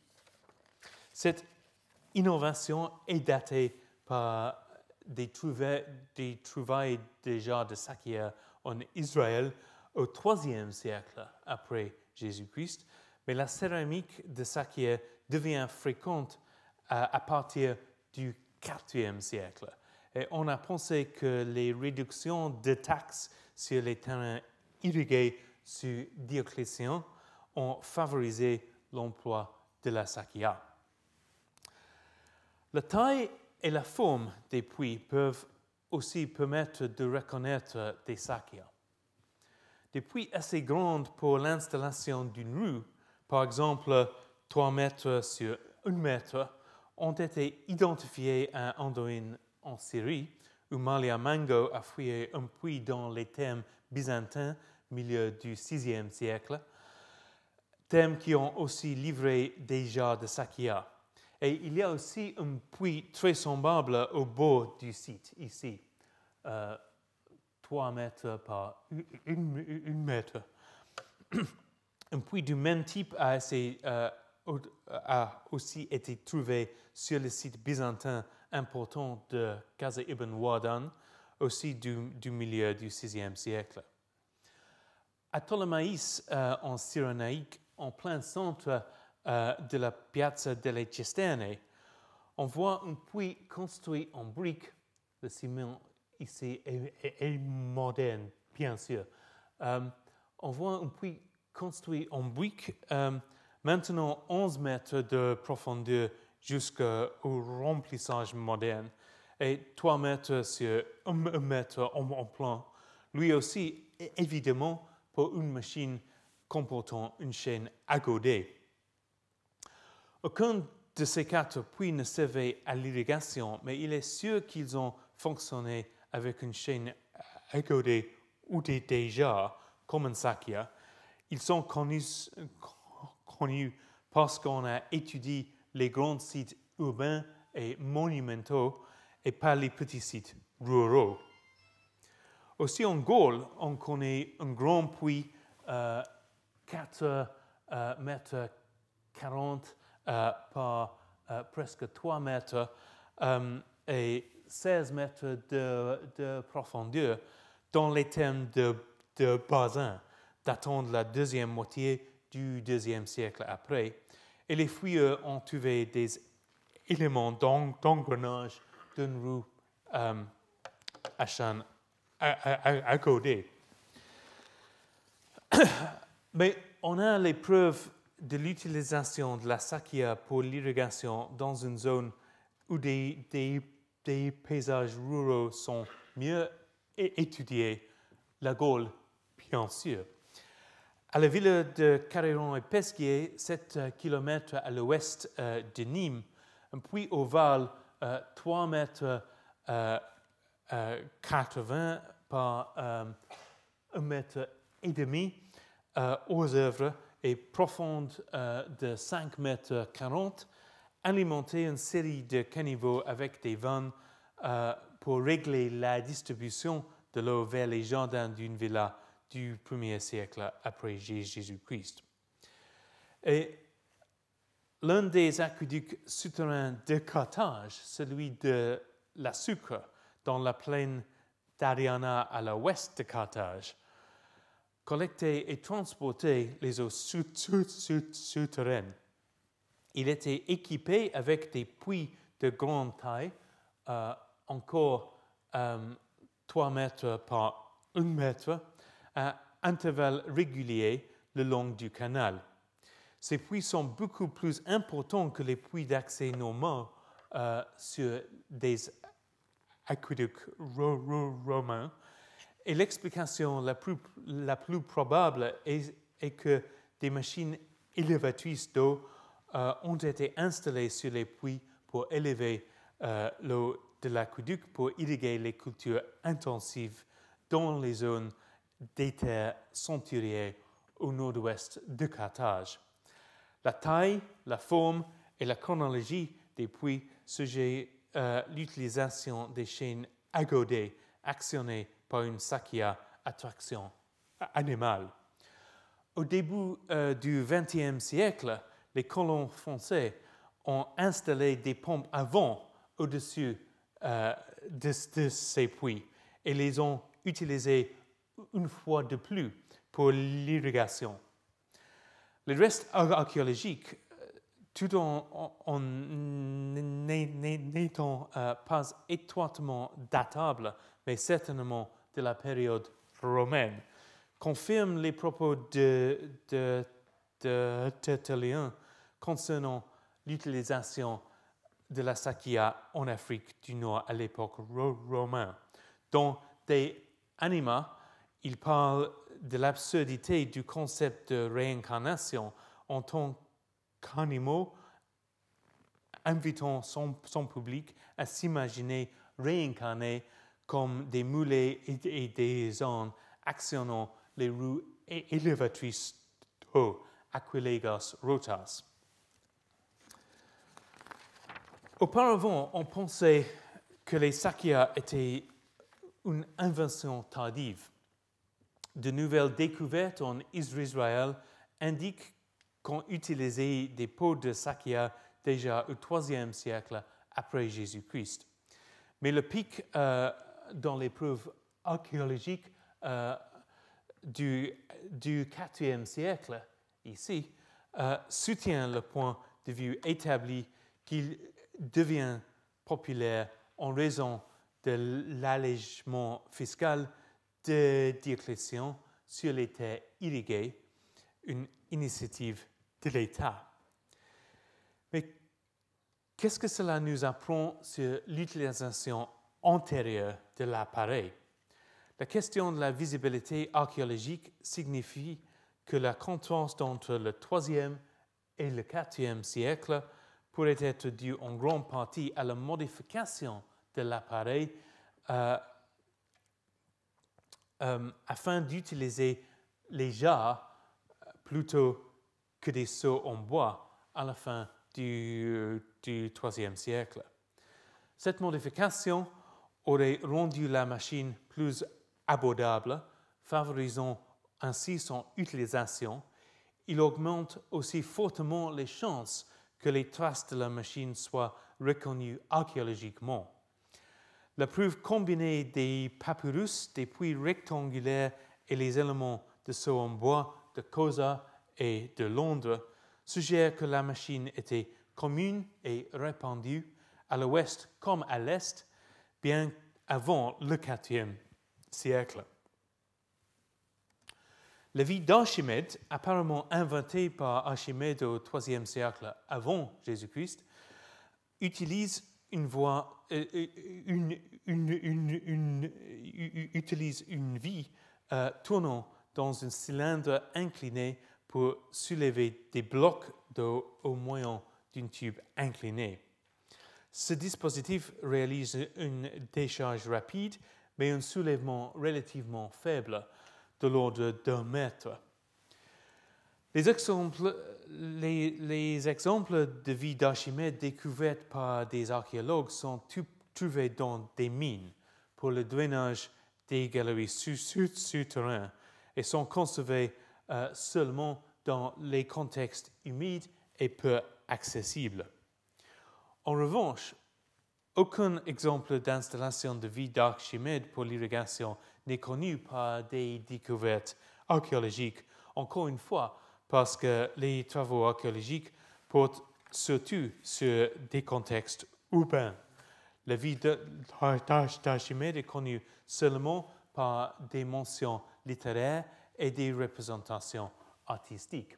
Cette innovation est datée par des trouvailles déjà de sakya en Israël au IIIe siècle après Jésus-Christ, mais la céramique de sakya devient fréquente à partir du IVe siècle. Et on a pensé que les réductions de taxes sur les terrains irrigués sous Dioclétien ont favorisé l'emploi de la sakya. La taille et la forme des puits peuvent aussi permettre de reconnaître des sakyas. Des puits assez grands pour l'installation d'une rue, par exemple 3 mètres sur 1 mètre ont été identifiés à Andoïne en Syrie, où Malia Mango a fouillé un puits dans les thèmes byzantins, milieu du VIe siècle, thèmes qui ont aussi livré déjà de Sakya. Et il y a aussi un puits très semblable au bord du site, ici, 3 mètres par 1 mètre. Un puits du même type a aussi été trouvé sur le site byzantin important de Qazi ibn Wardan, aussi du milieu du VIe siècle. À Ptolémaïs, en Cyrénaïque, en plein centre de la Piazza delle Cisterne, on voit un puits construit en briques. Le ciment ici est moderne, bien sûr. On voit un puits construit en briques, maintenant 11 mètres de profondeur jusqu'au remplissage moderne et 3 mètres sur 1 mètre en plan. Lui aussi, évidemment, pour une machine comportant une chaîne acgodée. Aucun de ces 4 puits ne servait à l'irrigation, mais il est sûr qu'ils ont fonctionné avec une chaîne acgodée ou déjà, comme un Sakya. Ils sont connus parce qu'on a étudié les grands sites urbains et monumentaux et pas les petits sites ruraux. Aussi en Gaule, on connaît un grand puits, 4 mètres 40 par presque 3 mètres et 16 mètres de profondeur dans les thèmes de bassin datant de la deuxième moitié du IIe siècle après. Et les fouilleurs ont trouvé des éléments d'engrenage d'une roue à chaîne acgodée. Mais on a les preuves de l'utilisation de la Sakya pour l'irrigation dans une zone où des paysages ruraux sont mieux étudiés, la Gaule, bien sûr. À la ville de Carréron et Pesquier, 7 km à l'ouest de Nîmes, un puits ovale 3 mètres 80 par 1 mètre et demi aux œuvres et profonde de 5 mètres 40, alimentait une série de caniveaux avec des vannes pour régler la distribution de l'eau vers les jardins d'une villa du 1er siècle après Jésus-Christ. Et l'un des aqueducs souterrains de Carthage, celui de la Sucre, dans la plaine d'Ariana à l'ouest de Carthage, collectait et transportait les eaux souterraines. Il était équipé avec des puits de grande taille, encore 3 mètres par 1 mètre, à intervalles réguliers le long du canal. Ces puits sont beaucoup plus importants que les puits d'accès normaux sur des aqueducs romains. Et l'explication la plus probable est que des machines élévatrices d'eau ont été installées sur les puits pour élever l'eau de l'aqueduc pour irriguer les cultures intensives dans les zones des terres centuriées au nord-ouest de Carthage. La taille, la forme et la chronologie des puits suggèrent l'utilisation des chaînes acgodées actionnées par une Sakya à traction animale. Au début du XXe siècle, les colons français ont installé des pompes à vent au-dessus de ces puits et les ont utilisés une fois de plus pour l'irrigation. Les restes archéologiques, tout en n'étant pas étroitement datables, mais certainement de la période romaine, confirment les propos de Tertullien concernant l'utilisation de la Sakya en Afrique du Nord à l'époque romaine. Dans De Anima, il parle de l'absurdité du concept de réincarnation en tant qu'animaux, invitant son public à s'imaginer réincarnés comme des mulets et des ânes actionnant les roues élévatrices d'eau, aquilegas rotas. Auparavant, on pensait que les Sakya étaient une invention tardive. De nouvelles découvertes en Israël indiquent qu'on utilisait des pots de Sakya déjà au IIIe siècle après Jésus-Christ. Mais le pic dans les preuves archéologiques du IVe siècle, ici, soutient le point de vue établi qu'il devient populaire en raison de l'allègement fiscal de Dioclétien sur les terres irriguées, une initiative de l'État. Mais qu'est-ce que cela nous apprend sur l'utilisation antérieure de l'appareil? La question de la visibilité archéologique signifie que la contraste entre le IIIe et le IVe siècle pourrait être due en grande partie à la modification de l'appareil afin d'utiliser les jarres plutôt que des seaux en bois à la fin du IIIe siècle. Cette modification aurait rendu la machine plus abordable, favorisant ainsi son utilisation. Il augmente aussi fortement les chances que les traces de la machine soient reconnues archéologiquement. La preuve combinée des papyrus, des puits rectangulaires et les éléments de seaux en bois de Cosa et de Londres suggère que la machine était commune et répandue à l'ouest comme à l'est, bien avant le IVe siècle. La vie d'Archimède, apparemment inventée par Archimède au IIIe siècle avant Jésus-Christ, utilise une vie tournant dans un cylindre incliné pour soulever des blocs d'eau au moyen d'un tube incliné. Ce dispositif réalise une décharge rapide, mais un soulèvement relativement faible, de l'ordre d'1 mètre. Les exemples de vie d'Archimède découverts par des archéologues sont trouvés dans des mines pour le drainage des galeries souterraines et sont conservés seulement dans les contextes humides et peu accessibles. En revanche, aucun exemple d'installation de vie d'Archimède pour l'irrigation n'est connu par des découvertes archéologiques, encore une fois, parce que les travaux archéologiques portent surtout sur des contextes urbains. La vie d'Archimède est connue seulement par des mentions littéraires et des représentations artistiques.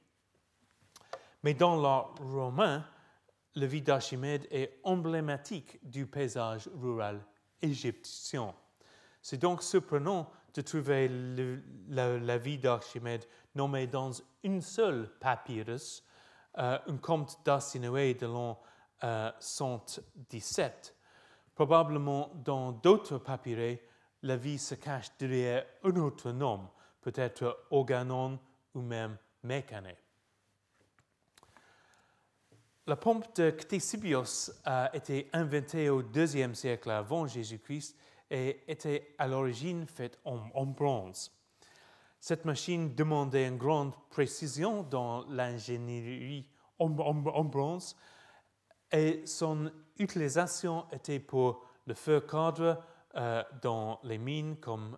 Mais dans l'art romain, la vie d'Archimède est emblématique du paysage rural égyptien. C'est donc surprenant de trouver la vie d'Archimède nommée dans une seule papyrus, un compte d'Arsinoé de l'an 117. Probablement dans d'autres papyrus, la vie se cache derrière un autre nom, peut-être Organon ou même Mécané. La pompe de Ctésibios a été inventée au IIe siècle avant Jésus-Christ et était à l'origine faite en bronze. Cette machine demandait une grande précision dans l'ingénierie en bronze et son utilisation était pour le feu cadre dans les mines comme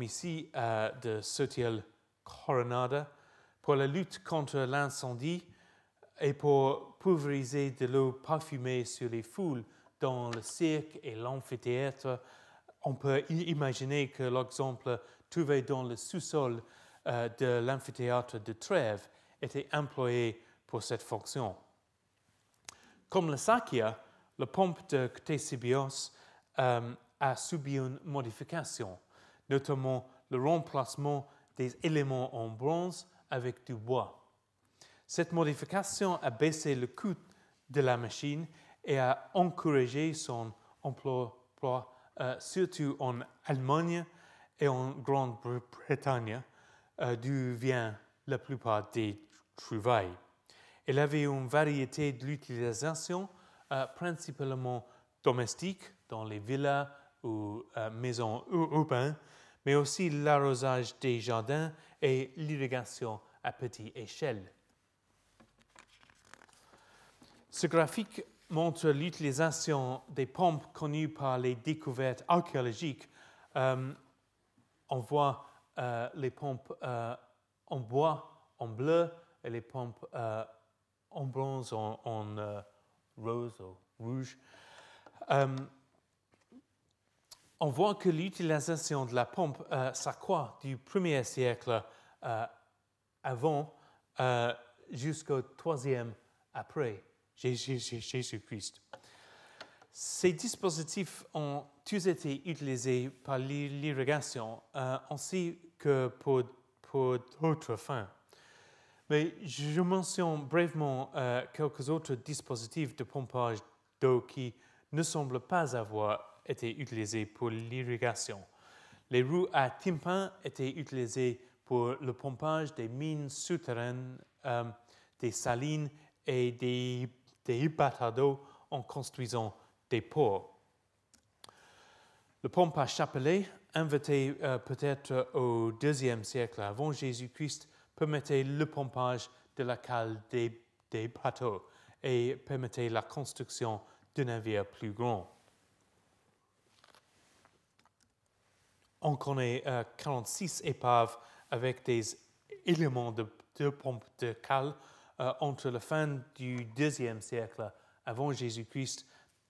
ici de Sotiel-Coronada, pour la lutte contre l'incendie et pour pulvériser de l'eau parfumée sur les foules dans le cirque et l'amphithéâtre. On peut imaginer que l'exemple trouvé dans le sous-sol de l'amphithéâtre de Trèves était employé pour cette fonction. Comme le Sakya, la pompe de Ctésibios a subi une modification, notamment le remplacement des éléments en bronze avec du bois. Cette modification a baissé le coût de la machine et a encouragé son emploi, surtout en Allemagne et en Grande-Bretagne, d'où vient la plupart des trouvailles. Elle avait une variété de l'utilisation, principalement domestique, dans les villas ou maisons urbaines, mais aussi l'arrosage des jardins et l'irrigation à petite échelle. Ce graphique montre l'utilisation des pompes connues par les découvertes archéologiques. On voit les pompes en bois, en bleu, et les pompes en bronze, en rose ou rouge. On voit que l'utilisation de la pompe s'accroît du 1er siècle avant jusqu'au 3e après Jésus-Christ. Ces dispositifs ont tous été utilisés par l'irrigation ainsi que pour d'autres fins. Mais je mentionne brièvement quelques autres dispositifs de pompage d'eau qui ne semblent pas avoir été utilisés pour l'irrigation. Les roues à tympan étaient utilisées pour le pompage des mines souterraines, des salines et des bateaux d'eau en construisant des ports. Le pompe à chapelet, inventé peut-être au IIe siècle avant Jésus-Christ, permettait le pompage de la cale des bateaux et permettait la construction de navires plus grands. On connaît 46 épaves avec des éléments de pompe de cale entre la fin du IIe siècle avant Jésus-Christ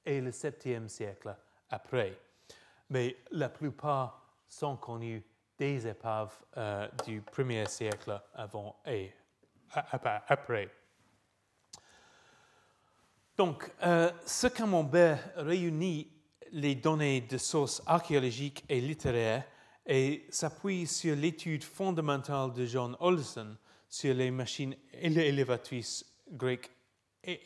et le 7e siècle après. Mais la plupart sont connus des épaves du 1er siècle avant et après. Donc, ce camembert réunit les données de sources archéologiques et littéraires et s'appuie sur l'étude fondamentale de John Olson sur les machines élévatrices grecques et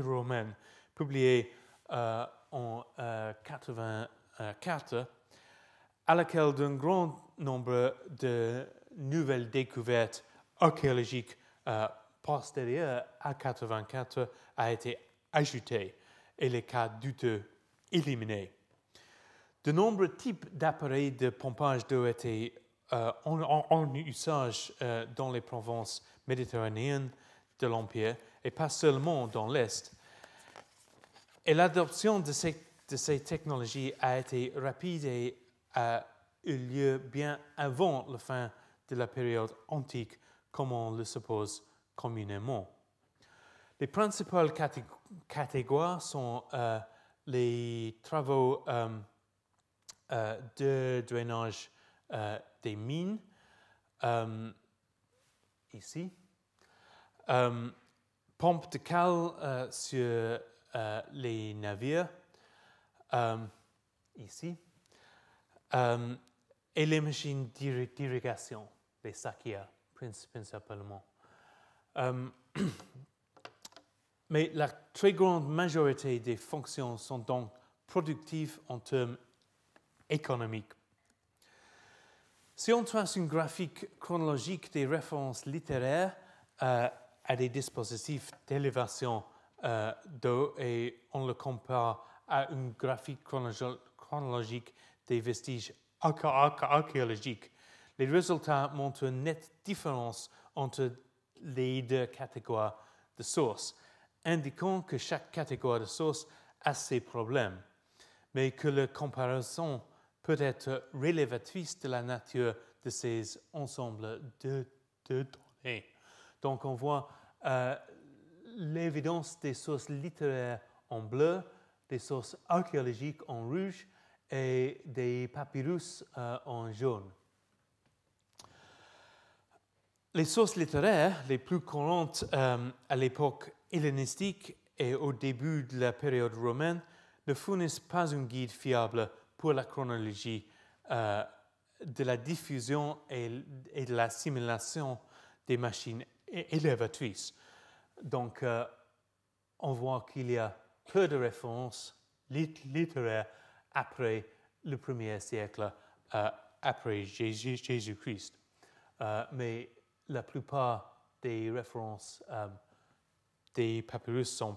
romaines, publiée en 1984, à laquelle d'un grand nombre de nouvelles découvertes archéologiques postérieures à 1984 a été ajouté et les cas douteux éliminés. De nombreux types d'appareils de pompage d'eau étaient en usage dans les provinces méditerranéennes de l'Empire et pas seulement dans l'Est. Et l'adoption de ces technologies a été rapide et a eu lieu bien avant la fin de la période antique, comme on le suppose communément. Les principales catégories sont les travaux de drainage des mines, ici, pompes de cale sur les navires, ici, et les machines d'irrigation, les sakias principalement. Mais la très grande majorité des fonctions sont donc productives en termes économiques. Si on trace une graphique chronologique des références littéraires à des dispositifs d'élévation d'eau et on le compare à une graphique chronologique des vestiges archéologiques, les résultats montrent une nette différence entre les deux catégories de sources, indiquant que chaque catégorie de source a ses problèmes, mais que la comparaison peut être révélatrice de la nature de ces ensembles de données. Donc on voit l'évidence des sources littéraires en bleu, des sources archéologiques en rouge et des papyrus en jaune. Les sources littéraires les plus courantes à l'époque hellénistique et au début de la période romaine ne fournissent pas un guide fiable pour la chronologie de la diffusion et de la simulation des machines élévatrice. Donc, on voit qu'il y a peu de références littéraires après le 1er siècle, après Jésus-Christ. Mais la plupart des références des papyrus sont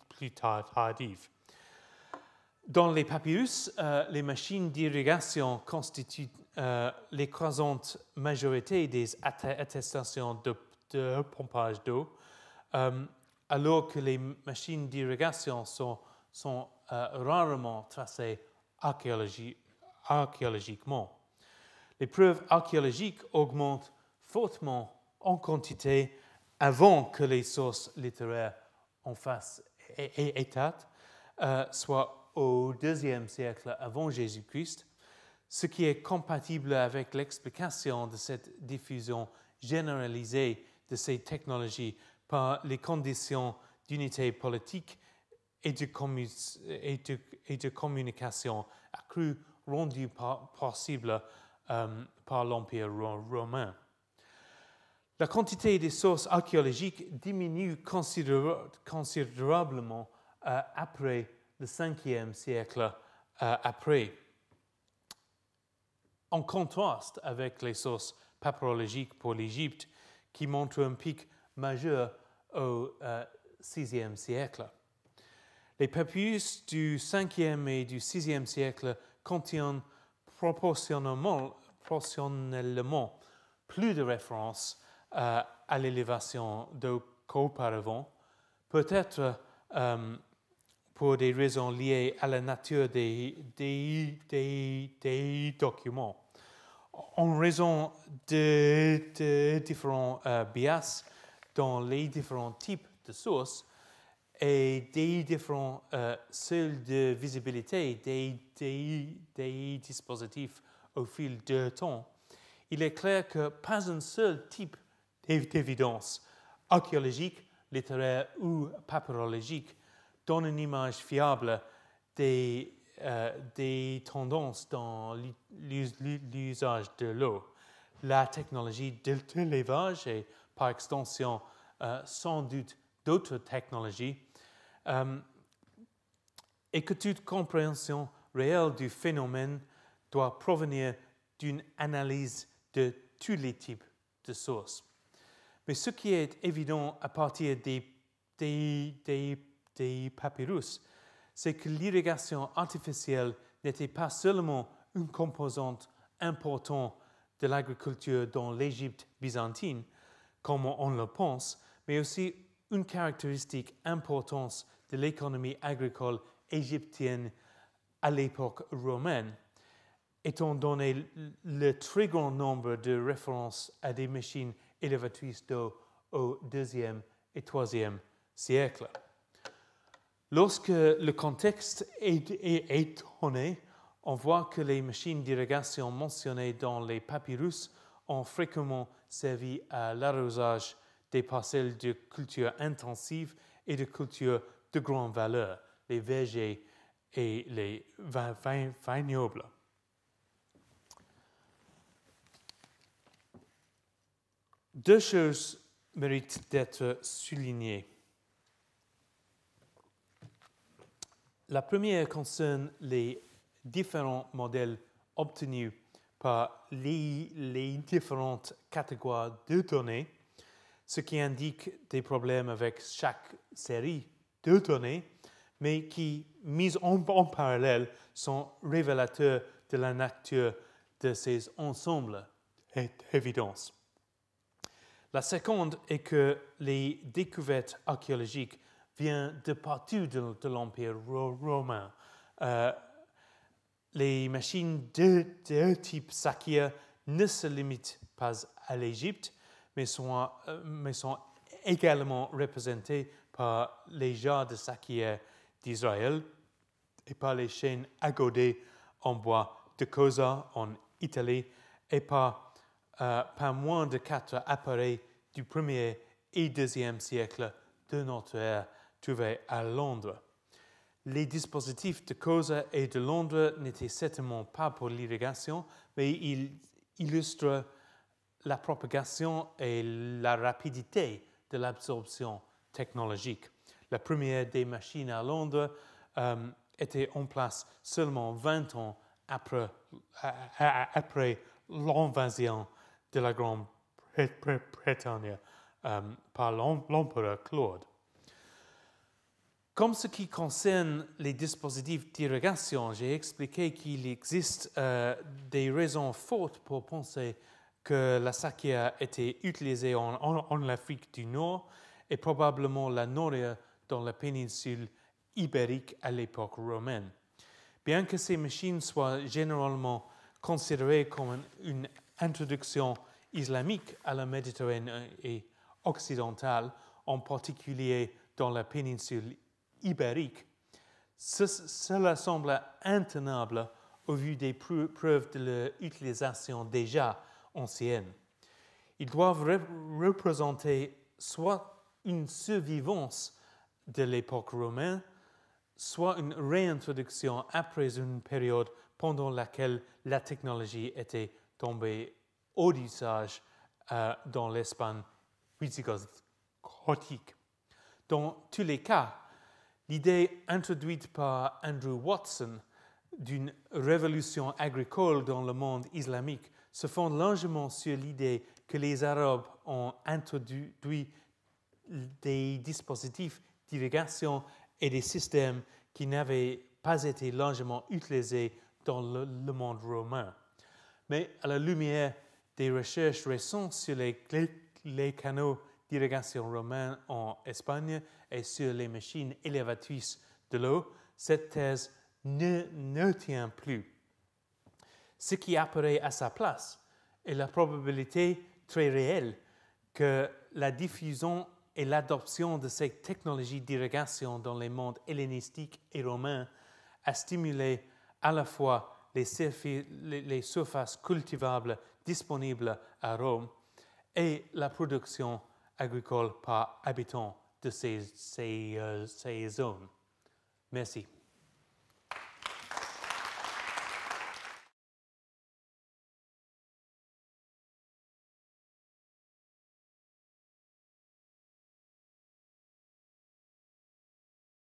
plus tardives. Dans les papyrus, les machines d'irrigation constituent l'écrasante majorité des attestations de pompage d'eau, alors que les machines d'irrigation sont rarement tracées archéologiquement. Les preuves archéologiques augmentent fortement en quantité avant que les sources littéraires en fassent état, soit au IIe siècle avant Jésus-Christ, ce qui est compatible avec l'explication de cette diffusion généralisée de ces technologies par les conditions d'unité politique et de communication accrues rendues possibles par l'Empire romain. La quantité des sources archéologiques diminue considérablement après le 5e siècle après. En contraste avec les sources papyrologiques pour l'Égypte, qui montrent un pic majeur au 6e siècle. Les papyrus du 5e et du 6e siècle contiennent proportionnellement plus de références à l'élévation d'eau qu'auparavant, peut-être pour des raisons liées à la nature des documents. En raison de différents biais dans les différents types de sources et des différents seuils de visibilité des dispositifs au fil du temps, il est clair que pas un seul type d'évidence archéologique, littéraire ou papyrologique donne une image fiable des tendances dans l'usage de l'eau. La technologie de l'élevage et par extension sans doute d'autres technologies et que toute compréhension réelle du phénomène doit provenir d'une analyse de tous les types de sources. Mais ce qui est évident à partir des papyrus, c'est que l'irrigation artificielle n'était pas seulement une composante importante de l'agriculture dans l'Égypte byzantine, comme on le pense, mais aussi une caractéristique importante de l'économie agricole égyptienne à l'époque romaine, étant donné le très grand nombre de références à des machines élévatrices d'eau au IIe et IIIe siècle. Lorsque le contexte est donné, on voit que les machines d'irrigation mentionnées dans les papyrus ont fréquemment servi à l'arrosage des parcelles de culture intensive et de culture de grande valeur, les vergers et les vignobles. Deux choses méritent d'être soulignées. La première concerne les différents modèles obtenus par les différentes catégories de données, ce qui indique des problèmes avec chaque série de données, mais qui, mis en parallèle, sont révélateurs de la nature de ces ensembles d'évidence. La seconde est que les découvertes archéologiques viennent de partout de l'Empire romain. Les machines de type Sakia ne se limitent pas à l'Égypte, mais sont également représentées par les jarres de Sakia d'Israël et par les chaînes agodées en bois de Cosa en Italie et par moins de 4 appareils du 1er et 2e siècle de notre ère trouvés à Londres. Les dispositifs de Cosa et de Londres n'étaient certainement pas pour l'irrigation, mais ils illustrent la propagation et la rapidité de l'absorption technologique. La première des machines à Londres était en place seulement 20 ans après l'invasion de la Grande-Bretagne par l'empereur Claude. Comme ce qui concerne les dispositifs d'irrigation, j'ai expliqué qu'il existe des raisons fortes pour penser que la sakia était utilisée en Afrique du Nord et probablement la nourrir dans la péninsule ibérique à l'époque romaine. Bien que ces machines soient généralement considérées comme une introduction islamique à la Méditerranée occidentale, en particulier dans la péninsule ibérique, cela semble intenable au vu des preuves de leur utilisation déjà ancienne. Ils doivent représenter soit une survivance de l'époque romaine, soit une réintroduction après une période pendant laquelle la technologie était tombée hors d'usage dans l'Espagne wisigothique. Dans tous les cas, l'idée introduite par Andrew Watson d'une révolution agricole dans le monde islamique se fonde largement sur l'idée que les Arabes ont introduit des dispositifs d'irrigation et des systèmes qui n'avaient pas été largement utilisés dans le monde romain. Mais à la lumière des recherches récentes sur les canaux d'irrigation romains en Espagne et sur les machines élévatrices de l'eau, cette thèse ne tient plus. Ce qui apparaît à sa place est la probabilité très réelle que la diffusion et l'adoption de ces technologies d'irrigation dans les mondes hellénistiques et romains a stimulé à la fois les surfaces cultivables disponibles à Rome et la production agricole par habitant de ces zones. Merci.